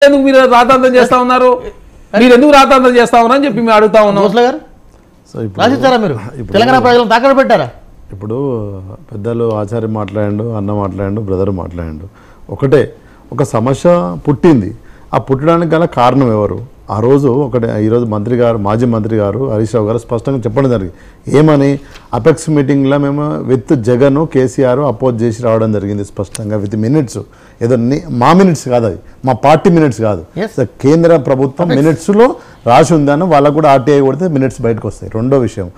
ఎందుకు మీరు రాతాంతం చేస్తా ఉన్నారు? మీరు ఎందుకు రాతాంతం చేస్తా ఉన్నారని చెప్పి మేము అడుగుతా ఉన్నాం. రాసిస్తారా మీరు? తెలంగాణ ప్రజలను తాకట్టు పెట్టారా? ఇప్పుడు పెద్దలు ఆచార్య మాట్లాడండు, అన్న మాట్లాడండు, బ్రదర్ మాట్లాడండు. ఒకటే ఒక సమస్య పుట్టింది. ఆ పుట్టడానికి గల కారణం ఎవరు? ఆ రోజు ఒకటే ఈరోజు మంత్రి గారు, మాజీ మంత్రి గారు హరీష్ రావు గారు స్పష్టంగా చెప్పడం జరిగింది. ఏమని? అపెక్స్ మీటింగ్లో మేము విత్ జగన్ కేసీఆర్ అపోజ్ చేసి రావడం జరిగింది స్పష్టంగా విత్ మినిట్స్. ఏదో మా మినిట్స్ కాదు, అది మా పార్టీ మినిట్స్ కాదు, కేంద్ర ప్రభుత్వం మినిట్స్లో రాసి ఉందని వాళ్ళకు కూడా ఆర్టీఐ కొడితే మినిట్స్ బయటకు వస్తాయి. రెండో విషయం,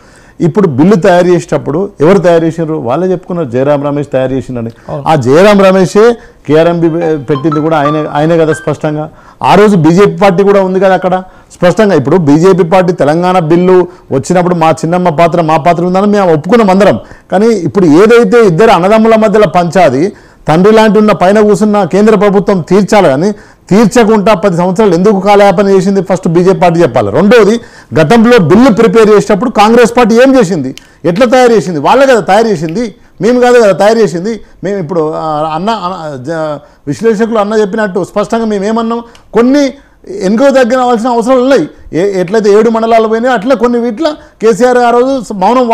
ఇప్పుడు బిల్లు తయారు చేసేటప్పుడు ఎవరు తయారు చేసినారు? వాళ్ళే చెప్పుకున్నారు, జయరాం రమేష్ తయారు చేసిందని. ఆ జయరాం రమేషే కేఆర్ఎంబి పెట్టింది కూడా ఆయనే కదా స్పష్టంగా. ఆ రోజు బీజేపీ పార్టీ కూడా ఉంది కదా అక్కడ స్పష్టంగా. ఇప్పుడు బీజేపీ పార్టీ తెలంగాణ బిల్లు వచ్చినప్పుడు మా చిన్నమ్మ పాత్ర మా పాత్ర ఉందని మేము ఒప్పుకున్నాం అందరం. కానీ ఇప్పుడు ఏదైతే ఇద్దరు అన్నదమ్ముల మధ్యలో పంచాది తండ్రి లాంటి ఉన్న పైన కూర్చున్న కేంద్ర ప్రభుత్వం తీర్చాలి, కానీ తీర్చకుండా 10 సంవత్సరాలు ఎందుకు కాలయాపన చేసింది? ఫస్ట్ బీజేపీ పార్టీ చెప్పాలి. రెండోది, గతంలో బిల్లు ప్రిపేర్ చేసేటప్పుడు కాంగ్రెస్ పార్టీ ఏం చేసింది? ఎట్లా తయారు చేసింది? వాళ్ళే కదా తయారు చేసింది, మేము కాదు కదా తయారు చేసింది. మేము ఇప్పుడు విశ్లేషకులు అన్న చెప్పినట్టు స్పష్టంగా మేము ఏమన్నాం, కొన్ని ఎన్నికో తగ్గవలసిన అవసరాలు ఉన్నాయి. ఎట్లయితే 7 మండలాలు పోయినాయో అట్లా కొన్ని వీటిలో కేసీఆర్ ఆ రోజు మౌనం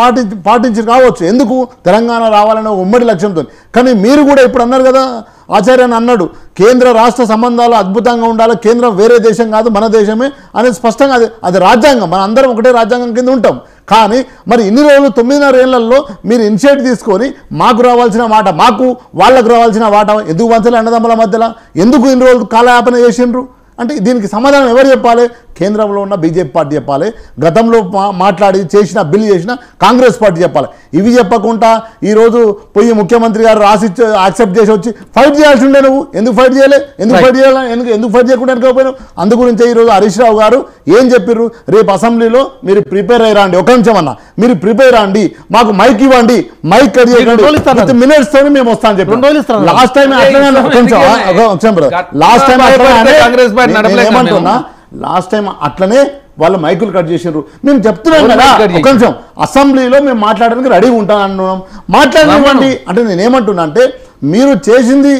పాటించి కావచ్చు. ఎందుకు? తెలంగాణ రావాలనే ఉమ్మడి లక్ష్యంతో. కానీ మీరు కూడా ఇప్పుడు అన్నారు కదా, ఆచార్యని అన్నాడు, కేంద్ర రాష్ట్ర సంబంధాలు అద్భుతంగా ఉండాలి, కేంద్రం వేరే దేశం కాదు మన దేశమే అనేది స్పష్టంగా. అది రాజ్యాంగం, మన అందరం ఒకటే రాజ్యాంగం కింద ఉంటాం. కానీ మరి ఇన్ని రోజులు 9.5 ఏళ్లలో మీరు ఇనిషియేటివ్ తీసుకొని మాకు రావాల్సిన మాట మాకు, వాళ్ళకు రావాల్సిన మాట ఎందుకు పంచలే? అన్నదమ్ముల మధ్యలో ఎందుకు ఇన్ని రోజులు కాలయాపన చేసిండ్రు అంటే దీనికి సమాధానం ఎవరు చెప్పాలి? కేంద్రంలో ఉన్న బీజేపీ పార్టీ చెప్పాలి, గతంలో మాట్లాడి చేసిన బిల్లు చేసిన కాంగ్రెస్ పార్టీ చెప్పాలి. ఇవి చెప్పకుండా ఈరోజు పోయి ముఖ్యమంత్రి గారు రాసి యాక్సెప్ట్ చేసి వచ్చి ఫైట్ చేయాల్సి ఉండే. నువ్వు ఎందుకు ఫైట్ చేయలే? ఎందుకు ఫైట్ చేయాలి? ఎందుకు ఫైట్ చేయకుండా పోయినావు? అందుగురించే ఈరోజు హరీష్ రావు గారు ఏం చెప్పారు? రేపు అసెంబ్లీలో మీరు ప్రిపేర్ అయ్యి రండి, ఒక నిమిషం అన్న, మీరు ప్రిపేర్ అండి, మాకు మైక్ ఇవ్వండి, మైక్ కట్ మినిట్స్ తోనే మేము వస్తాను చెప్పి లాస్ట్ టైం ఏమంటున్నా, లాస్ట్ టైం అట్లనే వాళ్ళ మైకులు కట్ చేసారు. మేము చెప్తున్నాం కదా, కొంచెం అసెంబ్లీలో మేము మాట్లాడడానికి రెడీగా ఉంటాను అంటున్నాం, మాట్లాడనివ్వండి అంటే. నేనేమంటున్నా అంటే, మీరు చేసింది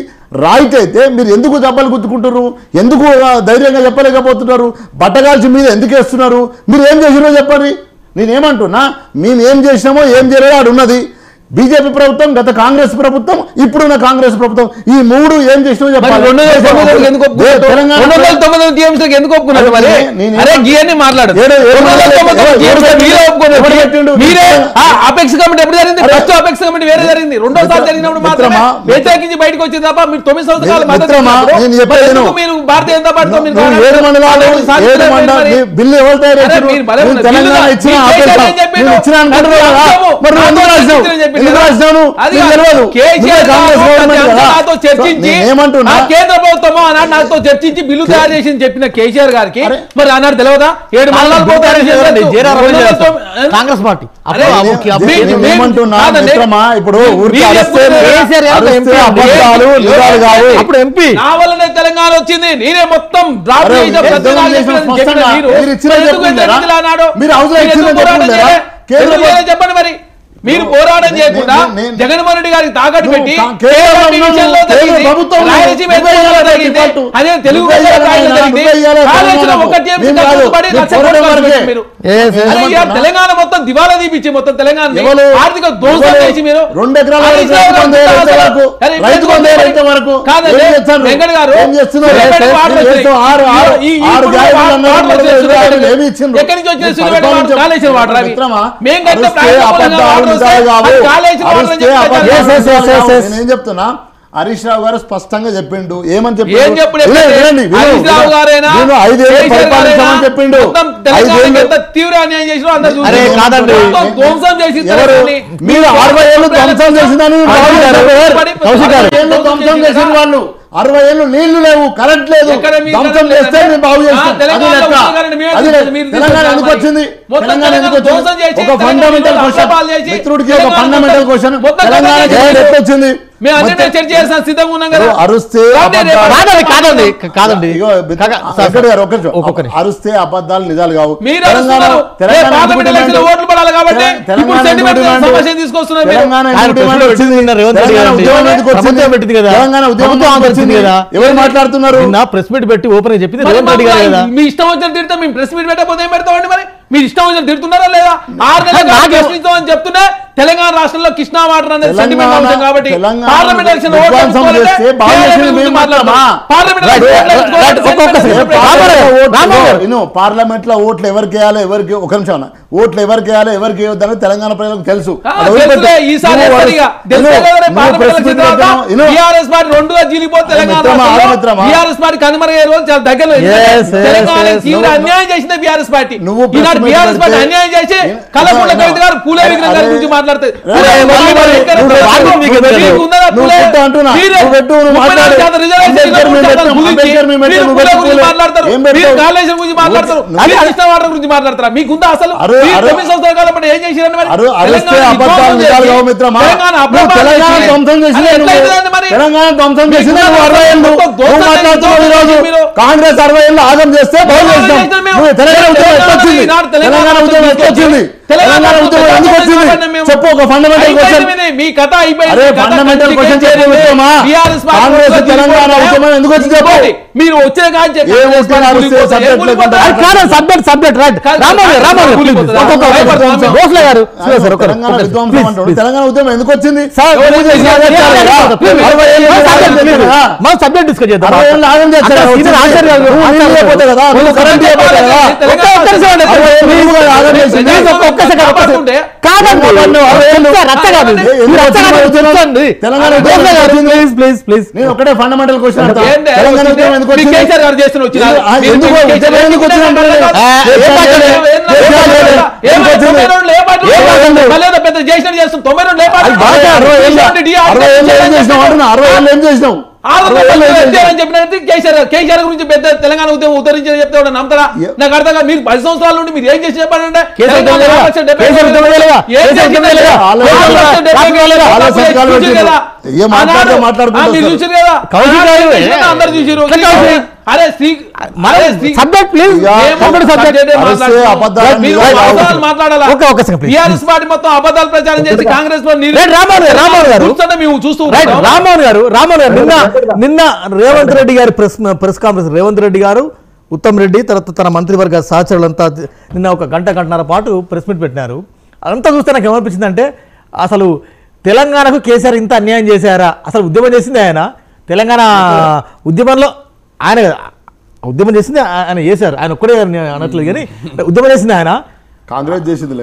రైట్ అయితే మీరు ఎందుకు దెబ్బలు గుర్తుకుంటారు? ఎందుకు ధైర్యంగా చెప్పలేకపోతున్నారు? బట్టగాల్చి మీద ఎందుకు వేస్తున్నారు? మీరు ఏం చేసినో చెప్పండి. నేనేమంటున్నా, మేము ఏం చేసినామో ఏం చేయలేదో ఆడు ఉన్నది. బీజేపీ ప్రభుత్వం, గత కాంగ్రెస్ ప్రభుత్వం, ఇప్పుడున్న కాంగ్రెస్ ప్రభుత్వం, ఈ మూడు ఏం చేసినా చెప్పాలి. బయటకు వచ్చింది తప్ప మీరు 9 సంవత్సరాలు బిల్లు ఎవరు తయారు కేంద్ర ప్రభుత్వము ఆనాడు నాతో చర్చించి బిల్లు తయారు చేసి చెప్పిన కేసీఆర్ గారికి మరి ఆనాడు తెలియదా? 7 మండలాలు కాంగ్రెస్ పార్టీ అప్పుడు ఎంపీ నా వల్లనే తెలంగాణ వచ్చింది, నేనే మొత్తం చెప్పండి. మరి మీరు పోరాటం చేయకుండా జగన్మోహన్ రెడ్డి గారికి తాకట్టు పెట్టి అదే తెలుగు తెలంగాణ మొత్తం దివాలా తీపిచ్చి మొత్తం తెలంగాణ ఆర్థిక దోషం చేసి మీరు 2 ఎకరాల వెంకట గారు ఎక్కడి నుంచి వచ్చిన కాళేశ్వరం వాటర్ అవి మేము నేను చెప్తున్నా, హరీష్ రావు గారు స్పష్టంగా చెప్పిండు. ఏమని చెప్పిండు? తీవ్ర అన్యాయం చేసిన మీరు 60 ఏళ్ళు ధ్వంసం చేసిందని ధ్వంసం చేసిన వాళ్ళు 60 ఏళ్ళు నీళ్లు లేవు, కరెంట్ లేదు, ధ్వంసం చేస్తే మేము బాగు చేస్తాం. తెలంగాణ ఎందుకు వచ్చింది? తెలంగాణ ఎందుకు వచ్చింది? ఒక ఫండమెంటల్ క్వశ్చన్, మిత్రుడికి ఒక ఫండమెంటల్ క్వశ్చన్, తెలంగాణ ఎట్లా వచ్చింది? అరుస్తే అబద్ధాలు నిజాలు కావు. బాగుపడాలి కాబట్టి ఇప్పుడు సెంటిమెంట్ సమస్య తీసుకొస్తున్నారు మీరు. ఎవరు మాట్లాడుతున్నారు? ప్రెస్ మీట్ పెట్టి ఓపెన్ గా చెప్పింది రేవంత్ రెడ్డి గారు కదా. మీ ఇష్టం వచ్చిన తిడతా మేము ప్రెస్ మీట్ పెట్టకపోతే ఏం పెడతామండి? మరి మీరు ఇష్టం వచ్చిన తిడుతున్నారా లేదా? 6 నెలలు ప్రశ్నిస్తామని చెప్తున్నా తెలంగాణ రాష్ట్రంలో కృష్ణా వాటర్ అనేది సెంటిమెంట్ అంశం కాబట్టి పార్లమెంట్ ఎలక్షన్ పార్లమెంట్ లో ఓట్లు ఎవరికి వేయాలో ఎవరికి ఒక నిమిషం ఓట్లు ఎవరికి వేయాలో ఎవరికి వేయొద్దని తెలంగాణ ప్రజలకు తెలుసు. కనుమరుగయ్యే రోజు చాలా దగ్గరలో అన్యాయం చేసింది బీఆర్ఎస్ పార్టీ. బీఆర్ఎస్ పార్టీ అన్యాయం చేసి కలకుండ కవిత గారు పూలే విగ్రహం గారి గురించి మాట్లాడతారు. మీకుందా అసలు ఏం చేసిరండి? కాంగ్రెస్ 60 ఏళ్ళు ఆగం చేస్తే చెప్పు ఒక ఫండమెంటల్ క్వశ్చన్. మీ కథ అయిపోయింది. ఫండమెంటల్ క్వశ్చన్ తెలంగాణ ఉద్యమం ఎందుకు వచ్చి చెప్పు. మీరు వచ్చే తెలంగాణ ఉద్యమం ఎందుకు వచ్చింది? సబ్జెక్ట్ డిస్కస్ చేద్దాం. నేను ఒకటే ఫండమెంటల్ క్వశ్చన్ పెద్ద చేసిన చేస్తాం 92 కేసీఆర్ గురించి పెద్ద తెలంగాణ ఉద్యమం ఉత్తరించి చెప్తే నమ్ముతారా? నాకు అర్థం కాదు. మీరు 10 సంవత్సరాల నుండి మీరు ఏం చేసి చెప్పాలంటే అందరు చూసారు. అబద్ధాలు ప్రచారం చేసి కాంగ్రెస్ లో రామ్మోహన్ గారు నిన్న రేవంత్ రెడ్డి గారి ప్రెస్ కాన్ఫరెన్స్ రేవంత్ రెడ్డి గారు ఉత్తమ్ రెడ్డి తర్వాత తన మంత్రివర్గ సహచరులంతా నిన్న ఒక గంటన్నర పాటు ప్రెస్ మీట్ పెట్టినారు. అదంతా చూస్తే నాకు ఏమనిపించింది అంటే అసలు తెలంగాణకు కేసీఆర్ ఇంత అన్యాయం చేశారా? అసలు ఉద్యమం చేసింది ఆయన. తెలంగాణ ఉద్యమంలో ఆయన ఉద్యమం చేసింది ఆయన చేశారు. ఆయన ఒక్కడే అనట్లేదు కానీ ఉద్యమం చేసింది ఆయన. కాంగ్రెస్ చేసింది.